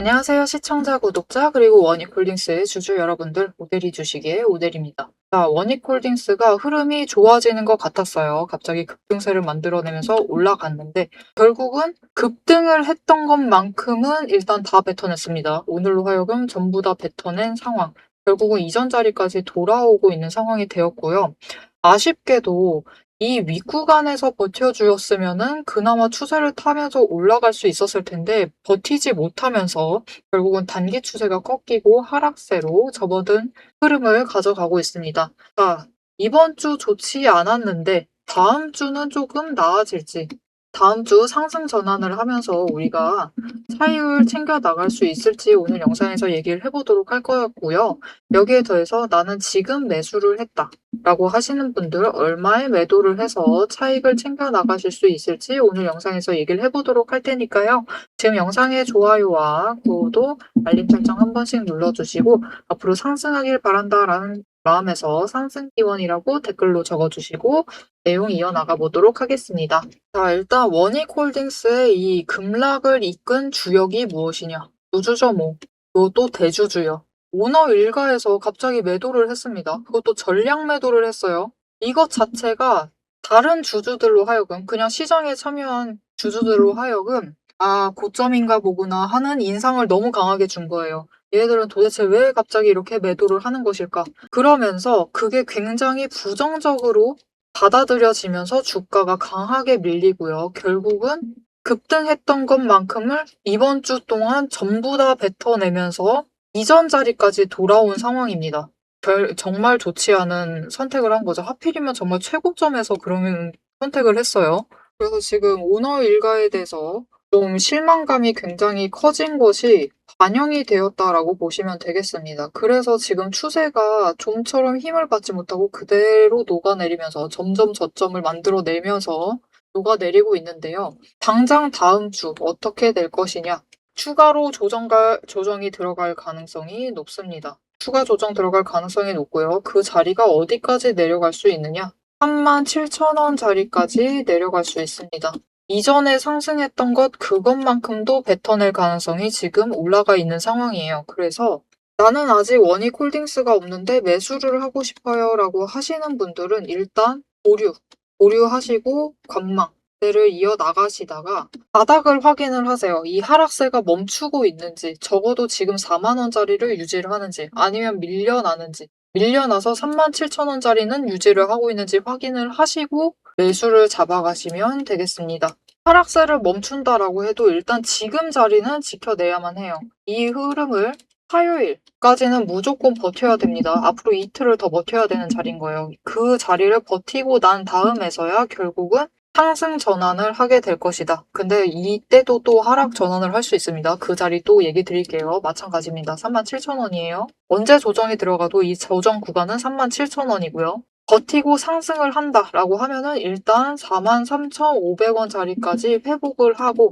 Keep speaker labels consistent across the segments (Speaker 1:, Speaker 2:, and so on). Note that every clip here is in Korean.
Speaker 1: 안녕하세요. 시청자, 구독자, 그리고 원익홀딩스의 주주 여러분들, 오대리 주식의 오대리입니다. 자, 원익홀딩스가 흐름이 좋아지는 것 같았어요. 갑자기 급등세를 만들어내면서 올라갔는데 결국은 급등을 했던 것만큼은 일단 다 뱉어냈습니다. 오늘로 하여금 전부 다 뱉어낸 상황. 결국은 이전 자리까지 돌아오고 있는 상황이 되었고요. 아쉽게도 이 윗구간에서 버텨주었으면은 그나마 추세를 타면서 올라갈 수 있었을 텐데 버티지 못하면서 결국은 단기 추세가 꺾이고 하락세로 접어든 흐름을 가져가고 있습니다. 자, 이번 주 좋지 않았는데 다음 주는 조금 나아질지, 다음 주 상승 전환을 하면서 우리가 차익을 챙겨 나갈 수 있을지 오늘 영상에서 얘기를 해보도록 할 거였고요. 여기에 더해서 나는 지금 매수를 했다 라고 하시는 분들 얼마에 매도를 해서 차익을 챙겨 나가실 수 있을지 오늘 영상에서 얘기를 해보도록 할 테니까요. 지금 영상의 좋아요와 구독, 알림 설정 한 번씩 눌러주시고 앞으로 상승하길 바란다라는 마음에서 상승 기원이라고 댓글로 적어주시고 내용 이어나가 보도록 하겠습니다. 자, 일단 원익홀딩스의 이 급락을 이끈 주역이 무엇이냐? 우주죠 뭐. 또 대주주요. 오너 일가에서 갑자기 매도를 했습니다. 그것도 전량 매도를 했어요. 이것 자체가 다른 주주들로 하여금 그냥 시장에 참여한 주주들로 하여금 고점인가 보구나 하는 인상을 너무 강하게 준 거예요. 얘들은 도대체 왜 갑자기 이렇게 매도를 하는 것일까? 그러면서 그게 굉장히 부정적으로 받아들여지면서 주가가 강하게 밀리고요. 결국은 급등했던 것만큼을 이번 주 동안 전부 다 뱉어내면서 이전 자리까지 돌아온 상황입니다. 정말 좋지 않은 선택을 한 거죠. 하필이면 정말 최고점에서 그러면 선택을 했어요. 그래서 지금 오너 일가에 대해서 좀 실망감이 굉장히 커진 것이 반영이 되었다라고 보시면 되겠습니다. 그래서 지금 추세가 좀처럼 힘을 받지 못하고 그대로 녹아내리면서 점점 저점을 만들어내면서 녹아내리고 있는데요. 당장 다음 주 어떻게 될 것이냐? 추가로 조정이 들어갈 가능성이 높습니다. 추가 조정 들어갈 가능성이 높고요. 그 자리가 어디까지 내려갈 수 있느냐? 37,000원 자리까지 내려갈 수 있습니다. 이전에 상승했던 그것만큼도 뱉어낼 가능성이 지금 올라가 있는 상황이에요. 그래서 나는 아직 원익홀딩스가 없는데 매수를 하고 싶어요 라고 하시는 분들은 일단 보류하시고 관망세를 이어나가시다가 바닥을 확인을 하세요. 이 하락세가 멈추고 있는지, 적어도 지금 4만원짜리를 유지를 하는지, 아니면 밀려나서 37,000원짜리는 유지를 하고 있는지 확인을 하시고 매수를 잡아가시면 되겠습니다. 하락세를 멈춘다라고 해도 일단 지금 자리는 지켜내야만 해요. 이 흐름을 화요일까지는 무조건 버텨야 됩니다. 앞으로 이틀을 더 버텨야 되는 자리인 거예요. 그 자리를 버티고 난 다음에서야 결국은 상승 전환을 하게 될 것이다. 근데 이때도 또 하락 전환을 할 수 있습니다. 그 자리 또 얘기 드릴게요. 마찬가지입니다. 37,000원이에요. 언제 조정이 들어가도 이 조정 구간은 37,000원이고요. 버티고 상승을 한다라고 하면은 일단 43,500원 자리까지 회복을 하고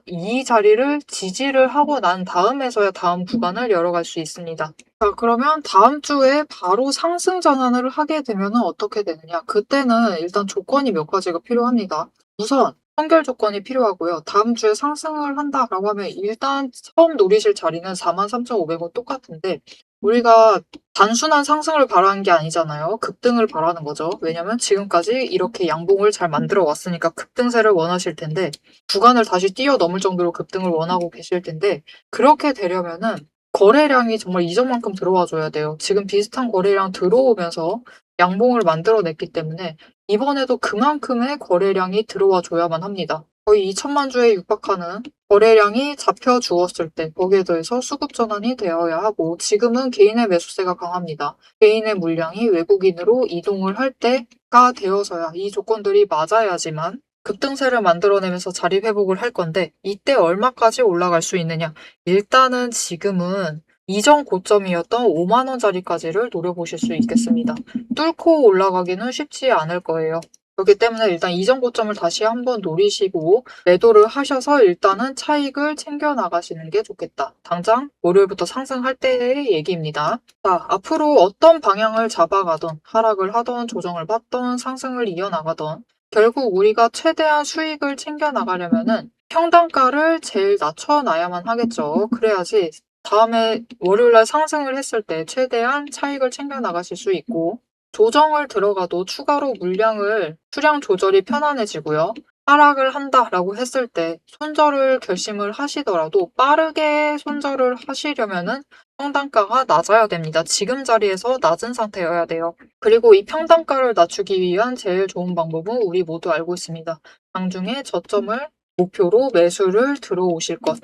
Speaker 1: 이 자리를 지지를 하고 난 다음에서야 다음 구간을 열어갈 수 있습니다. 자, 그러면 다음 주에 바로 상승 전환을 하게 되면 어떻게 되느냐? 그때는 일단 조건이 몇 가지가 필요합니다. 우선 선결 조건이 필요하고요. 다음 주에 상승을 한다라고 하면 일단 처음 노리실 자리는 43,500원 똑같은데 우리가 단순한 상승을 바라는 게 아니잖아요. 급등을 바라는 거죠. 왜냐면 지금까지 이렇게 양봉을 잘 만들어 왔으니까 급등세를 원하실 텐데 구간을 다시 뛰어넘을 정도로 급등을 원하고 계실 텐데 그렇게 되려면은 거래량이 정말 이전만큼 들어와 줘야 돼요. 지금 비슷한 거래량 들어오면서 양봉을 만들어냈기 때문에 이번에도 그만큼의 거래량이 들어와 줘야만 합니다. 거의 2천만 주에 육박하는 거래량이 잡혀 주었을 때 거기에 더해서 수급 전환이 되어야 하고 지금은 개인의 매수세가 강합니다. 개인의 물량이 외국인으로 이동을 할 때가 되어서야 이 조건들이 맞아야지만 급등세를 만들어내면서 자리 회복을 할 건데 이때 얼마까지 올라갈 수 있느냐? 일단은 지금은 이전 고점이었던 5만원짜리까지를 노려보실 수 있겠습니다. 뚫고 올라가기는 쉽지 않을 거예요. 그렇기 때문에 일단 이전 고점을 다시 한번 노리시고 매도를 하셔서 일단은 차익을 챙겨 나가시는 게 좋겠다. 당장 월요일부터 상승할 때의 얘기입니다. 자, 앞으로 어떤 방향을 잡아가던 하락을 하던 조정을 받던 상승을 이어나가던 결국 우리가 최대한 수익을 챙겨 나가려면은 평단가를 제일 낮춰놔야만 하겠죠. 그래야지 다음에 월요일날 상승을 했을 때 최대한 차익을 챙겨 나가실 수 있고, 조정을 들어가도 추가로 물량을 수량 조절이 편안해지고요. 하락을 한다라고 했을 때 손절을 결심을 하시더라도 빠르게 손절을 하시려면은 평단가가 낮아야 됩니다. 지금 자리에서 낮은 상태여야 돼요. 그리고 이 평단가를 낮추기 위한 제일 좋은 방법은 우리 모두 알고 있습니다. 장중에 저점을 목표로 매수를 들어오실 것.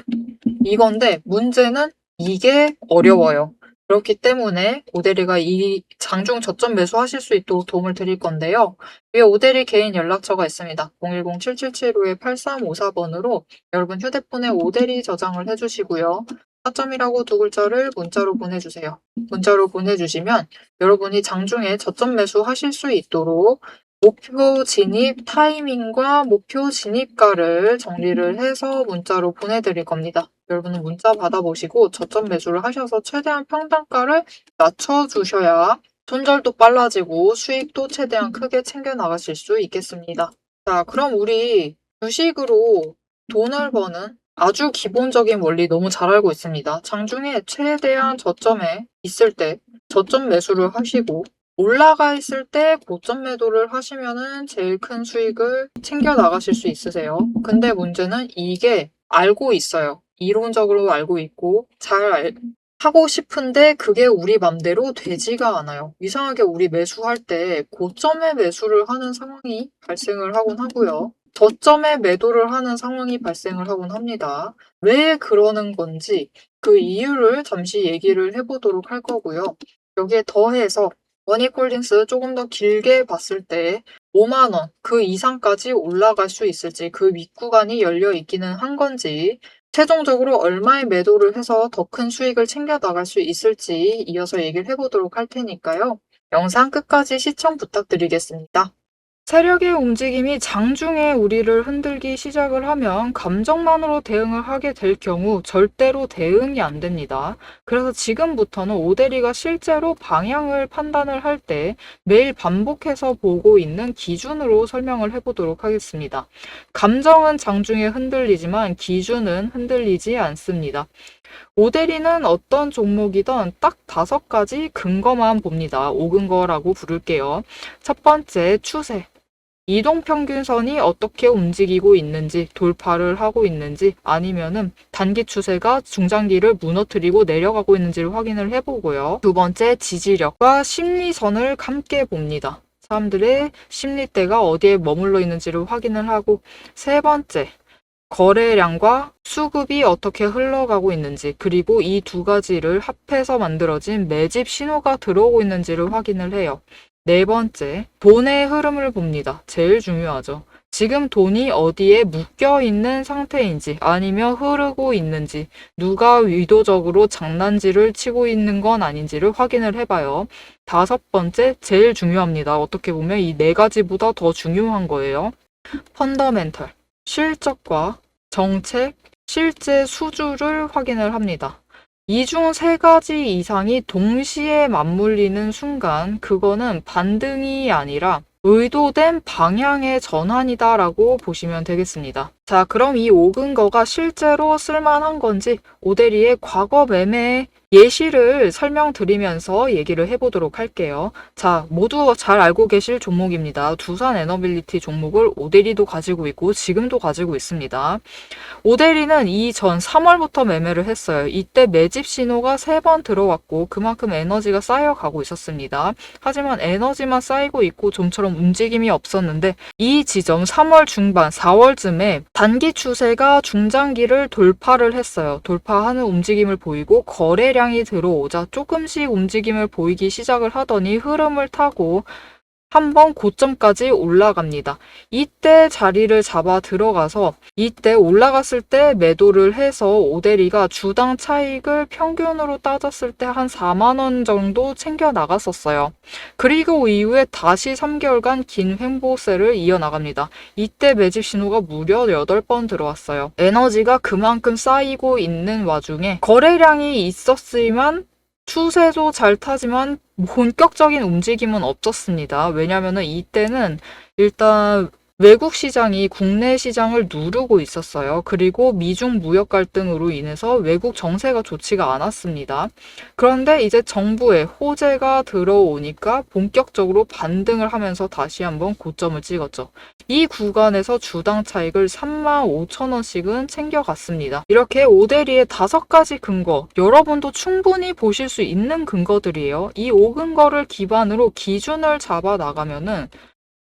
Speaker 1: 이건데 문제는 이게 어려워요. 그렇기 때문에 오대리가 이 장중 저점 매수하실 수 있도록 도움을 드릴 건데요. 위에 오대리 개인 연락처가 있습니다. 010-7775-8354번으로 여러분 휴대폰에 오대리 저장을 해주시고요. 4점이라고 두 글자를 문자로 보내주세요. 문자로 보내주시면 여러분이 장중에 저점 매수하실 수 있도록 목표 진입 타이밍과 목표 진입가를 정리를 해서 문자로 보내드릴 겁니다. 여러분은 문자 받아보시고 저점 매수를 하셔서 최대한 평단가를 낮춰주셔야 손절도 빨라지고 수익도 최대한 크게 챙겨 나가실 수 있겠습니다. 자, 그럼 우리 주식으로 돈을 버는 아주 기본적인 원리 너무 잘 알고 있습니다. 장중에 최대한 저점에 있을 때 저점 매수를 하시고 올라가 있을 때 고점 매도를 하시면은 제일 큰 수익을 챙겨 나가실 수 있으세요. 근데 문제는 이게 알고 있어요. 이론적으로 알고 있고 하고 싶은데 그게 우리 맘대로 되지가 않아요. 이상하게 우리 매수할 때 고점에 매수를 하는 상황이 발생을 하곤 하고요. 저점에 매도를 하는 상황이 발생을 하곤 합니다. 왜 그러는 건지 그 이유를 잠시 얘기를 해보도록 할 거고요. 여기에 더해서 원익홀딩스 조금 더 길게 봤을 때 5만 원 그 이상까지 올라갈 수 있을지, 그 윗구간이 열려 있기는 한 건지, 최종적으로 얼마의 매도를 해서 더 큰 수익을 챙겨 나갈 수 있을지 이어서 얘기를 해보도록 할 테니까요. 영상 끝까지 시청 부탁드리겠습니다. 세력의 움직임이 장중에 우리를 흔들기 시작을 하면 감정만으로 대응을 하게 될 경우 절대로 대응이 안 됩니다. 그래서 지금부터는 오대리가 실제로 방향을 판단을 할 때 매일 반복해서 보고 있는 기준으로 설명을 해보도록 하겠습니다. 감정은 장중에 흔들리지만 기준은 흔들리지 않습니다. 오대리는 어떤 종목이든 딱 5가지 근거만 봅니다. 5근거라고 부를게요. 첫 번째, 추세. 이동평균선이 어떻게 움직이고 있는지, 돌파를 하고 있는지, 아니면은 단기 추세가 중장기를 무너뜨리고 내려가고 있는지를 확인을 해보고요. 두 번째, 지지력과 심리선을 함께 봅니다. 사람들의 심리대가 어디에 머물러 있는지를 확인을 하고, 세 번째, 거래량과 수급이 어떻게 흘러가고 있는지, 그리고 이 2가지를 합해서 만들어진 매집 신호가 들어오고 있는지를 확인을 해요. 네 번째, 돈의 흐름을 봅니다. 제일 중요하죠. 지금 돈이 어디에 묶여 있는 상태인지, 아니면 흐르고 있는지, 누가 의도적으로 장난질을 치고 있는 건 아닌지를 확인을 해봐요. 5번째, 제일 중요합니다. 어떻게 보면 이 4가지보다 더 중요한 거예요. 펀더멘털. 실적과 정책, 실제 수주를 확인을 합니다. 이 중 3가지 이상이 동시에 맞물리는 순간 그거는 반등이 아니라 의도된 방향의 전환이다라고 보시면 되겠습니다. 자, 그럼 이 5근거가 실제로 쓸만한 건지 오대리의 과거 매매 예시를 설명드리면서 얘기를 해보도록 할게요. 자, 모두 잘 알고 계실 종목입니다. 두산 에너빌리티 종목을 오대리도 가지고 있고 지금도 가지고 있습니다. 오대리는 이전 3월부터 매매를 했어요. 이때 매집 신호가 3번 들어왔고 그만큼 에너지가 쌓여가고 있었습니다. 하지만 에너지만 쌓이고 있고 좀처럼 움직임이 없었는데 이 지점 3월 중반, 4월쯤에 단기 추세가 중장기를 돌파를 했어요. 돌파하는 움직임을 보이고 거래량이 들어오자 조금씩 움직임을 보이기 시작을 하더니 흐름을 타고 한번 고점까지 올라갑니다. 이때 자리를 잡아 들어가서 이때 올라갔을 때 매도를 해서 오대리가 주당 차익을 평균으로 따졌을 때 한 4만 원 정도 챙겨 나갔었어요. 그리고 이후에 다시 3개월간 긴 횡보세를 이어나갑니다. 이때 매집 신호가 무려 8번 들어왔어요. 에너지가 그만큼 쌓이고 있는 와중에 거래량이 있었지만 추세도 잘 타지만 본격적인 움직임은 없었습니다. 왜냐면은 이때는 일단 외국 시장이 국내 시장을 누르고 있었어요. 그리고 미중 무역 갈등으로 인해서 외국 정세가 좋지가 않았습니다. 그런데 이제 정부의 호재가 들어오니까 본격적으로 반등을 하면서 다시 한번 고점을 찍었죠. 이 구간에서 주당 차익을 35,000원씩은 챙겨갔습니다. 이렇게 오데리의 5가지 근거, 여러분도 충분히 보실 수 있는 근거들이에요. 이 5근거를 기반으로 기준을 잡아 나가면은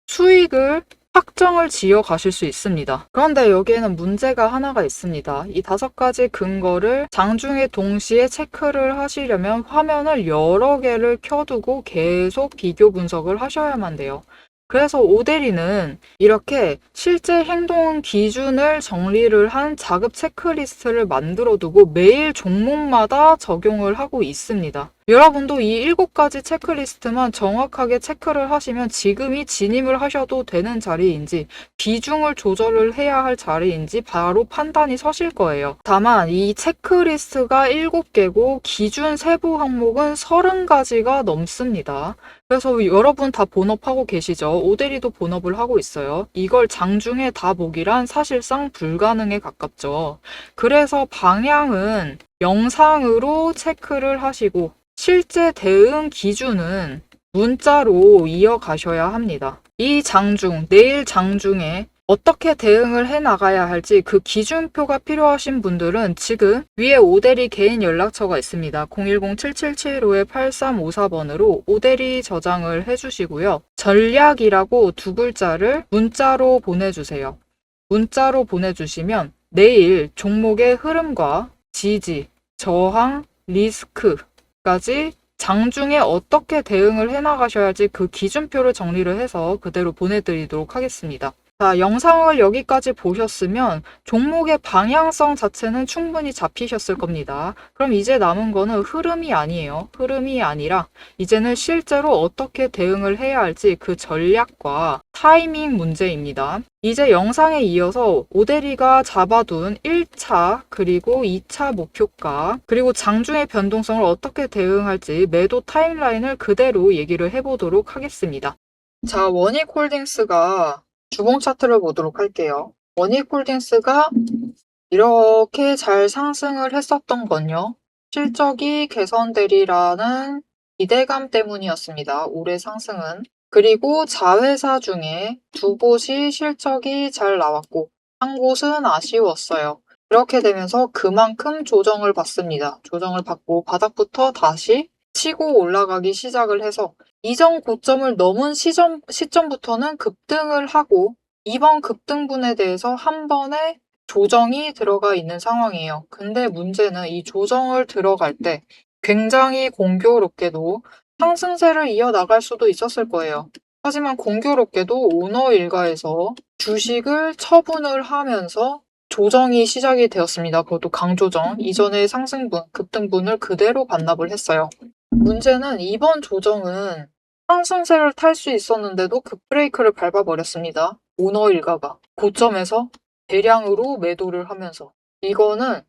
Speaker 1: 수익을 확정을 지어 가실 수 있습니다. 그런데 여기에는 문제가 하나가 있습니다. 이 5가지 근거를 장중에 동시에 체크를 하시려면 화면을 여러 개를 켜두고 계속 비교 분석을 하셔야만 돼요. 그래서 오데리는 이렇게 실제 행동 기준을 정리를 한 자급 체크리스트를 만들어 두고 매일 종목마다 적용을 하고 있습니다. 여러분도 이 7가지 체크리스트만 정확하게 체크를 하시면 지금이 진입을 하셔도 되는 자리인지 비중을 조절을 해야 할 자리인지 바로 판단이 서실 거예요. 다만 이 체크리스트가 7개고 기준 세부 항목은 30가지가 넘습니다. 그래서 여러분 다 본업하고 계시죠? 오데리도 본업을 하고 있어요. 이걸 장중에 다 보기란 사실상 불가능에 가깝죠. 그래서 방향은 영상으로 체크를 하시고 실제 대응 기준은 문자로 이어가셔야 합니다. 이 장중, 내일 장중에 어떻게 대응을 해 나가야 할지 그 기준표가 필요하신 분들은 지금 위에 오데리 개인 연락처가 있습니다. 010-7775-8354번으로 오데리 저장을 해주시고요. 전략이라고 2글자를 문자로 보내주세요. 문자로 보내주시면 내일 종목의 흐름과 지지, 저항, 리스크 까지 장중에 어떻게 대응을 해나가셔야 할지 그 기준표를 정리를 해서 그대로 보내드리도록 하겠습니다. 자, 영상을 여기까지 보셨으면 종목의 방향성 자체는 충분히 잡히셨을 겁니다. 그럼 이제 남은 거는 흐름이 아니에요. 흐름이 아니라 이제는 실제로 어떻게 대응을 해야 할지 그 전략과 타이밍 문제입니다. 이제 영상에 이어서 오데리가 잡아둔 1차 그리고 2차 목표가 그리고 장중의 변동성을 어떻게 대응할지 매도 타임라인을 그대로 얘기를 해보도록 하겠습니다. 자, 원익홀딩스가 주봉 차트를 보도록 할게요. 원익홀딩스가 이렇게 잘 상승을 했었던 건요. 실적이 개선되리라는 기대감 때문이었습니다. 올해 상승은. 그리고 자회사 중에 2곳이 실적이 잘 나왔고 한 곳은 아쉬웠어요. 이렇게 되면서 그만큼 조정을 받습니다. 조정을 받고 바닥부터 다시 치고 올라가기 시작을 해서 이전 고점을 넘은 시점부터는 급등을 하고 이번 급등분에 대해서 한 번에 조정이 들어가 있는 상황이에요. 근데 문제는 이 조정을 들어갈 때 굉장히 공교롭게도 상승세를 이어나갈 수도 있었을 거예요. 하지만 공교롭게도 오너 일가에서 주식을 처분을 하면서 조정이 시작이 되었습니다. 그것도 강조정. 이전의 상승분, 급등분을 그대로 반납을 했어요. 문제는 이번 조정은 상승세를 탈 수 있었는데도 급브레이크를 밟아버렸습니다. 오너 일가가 고점에서 대량으로 매도를 하면서 이거는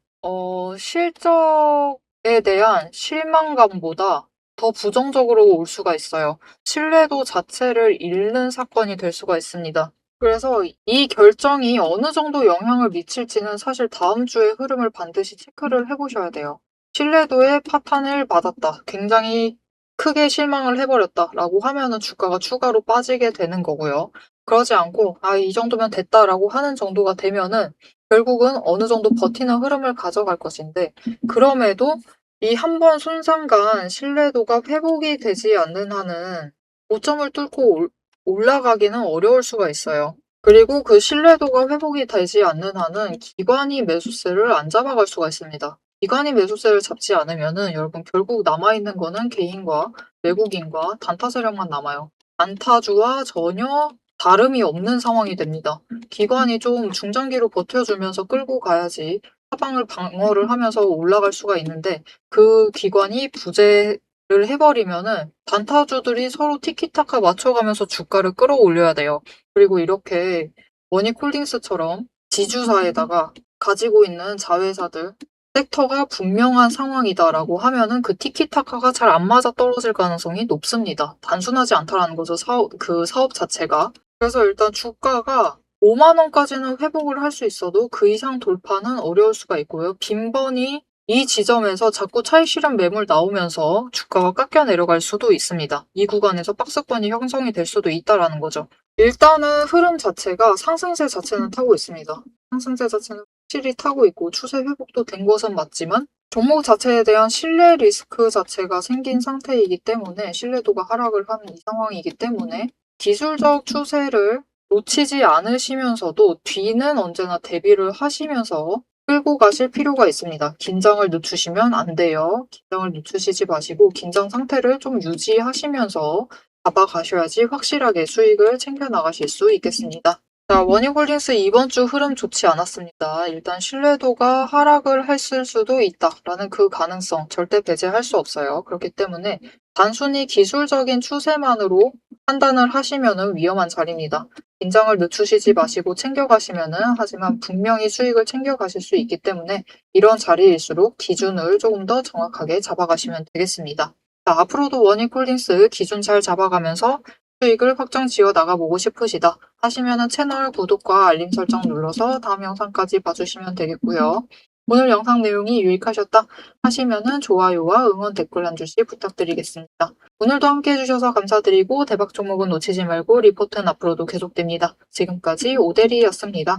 Speaker 1: 실적에 대한 실망감보다 더 부정적으로 올 수가 있어요. 신뢰도 자체를 잃는 사건이 될 수가 있습니다. 그래서 이 결정이 어느 정도 영향을 미칠지는 사실 다음 주의 흐름을 반드시 체크를 해보셔야 돼요. 신뢰도에 파탄을 받았다. 굉장히 크게 실망을 해버렸다라고 하면은 주가가 추가로 빠지게 되는 거고요. 그러지 않고 이 정도면 됐다라고 하는 정도가 되면은 결국은 어느 정도 버티는 흐름을 가져갈 것인데 그럼에도 이 한 번 손상간 신뢰도가 회복이 되지 않는 한은 고점을 뚫고 올라가기는 어려울 수가 있어요. 그리고 그 신뢰도가 회복이 되지 않는 한은 기관이 매수세를 안 잡아갈 수가 있습니다. 기관이 매수세를 잡지 않으면은 여러분 결국 남아있는 거는 개인과 외국인과 단타 세력만 남아요. 단타주와 전혀 다름이 없는 상황이 됩니다. 기관이 좀 중장기로 버텨주면서 끌고 가야지 하방을 방어를 하면서 올라갈 수가 있는데 그 기관이 부재를 해버리면은 단타주들이 서로 티키타카 맞춰가면서 주가를 끌어올려야 돼요. 그리고 이렇게 원익홀딩스처럼 지주사에다가 가지고 있는 자회사들 섹터가 분명한 상황이다라고 하면은 그 티키타카가 잘 안 맞아 떨어질 가능성이 높습니다. 단순하지 않다라는 거죠. 사업 자체가. 그래서 일단 주가가 5만 원까지는 회복을 할 수 있어도 그 이상 돌파는 어려울 수가 있고요. 빈번히 이 지점에서 자꾸 차익 실현 매물 나오면서 주가가 깎여 내려갈 수도 있습니다. 이 구간에서 박스권이 형성이 될 수도 있다라는 거죠. 일단은 흐름 자체가 상승세 자체는 타고 있습니다. 상승세 자체는 확실히 타고 있고 추세 회복도 된 것은 맞지만 종목 자체에 대한 신뢰 리스크 자체가 생긴 상태이기 때문에 신뢰도가 하락을 하는 이 상황이기 때문에 기술적 추세를 놓치지 않으시면서도 뒤는 언제나 대비를 하시면서 끌고 가실 필요가 있습니다. 긴장을 늦추시면 안 돼요. 긴장을 늦추시지 마시고 긴장 상태를 좀 유지하시면서 잡아가셔야지 확실하게 수익을 챙겨 나가실 수 있겠습니다. 자, 원익홀딩스 이번 주 흐름 좋지 않았습니다. 일단 신뢰도가 하락을 했을 수도 있다라는 그 가능성 절대 배제할 수 없어요. 그렇기 때문에 단순히 기술적인 추세만으로 판단을 하시면은 위험한 자리입니다. 긴장을 늦추시지 마시고 챙겨가시면은 하지만 분명히 수익을 챙겨가실 수 있기 때문에 이런 자리일수록 기준을 조금 더 정확하게 잡아가시면 되겠습니다. 자, 앞으로도 원익홀딩스 기준 잘 잡아가면서 수익을 확정 지어 나가보고 싶으시다 하시면은 채널 구독과 알림 설정 눌러서 다음 영상까지 봐주시면 되겠고요. 오늘 영상 내용이 유익하셨다 하시면은 좋아요와 응원 댓글 한 줄씩 부탁드리겠습니다. 오늘도 함께 해주셔서 감사드리고 대박 종목은 놓치지 말고 리포트는 앞으로도 계속됩니다. 지금까지 오대리였습니다.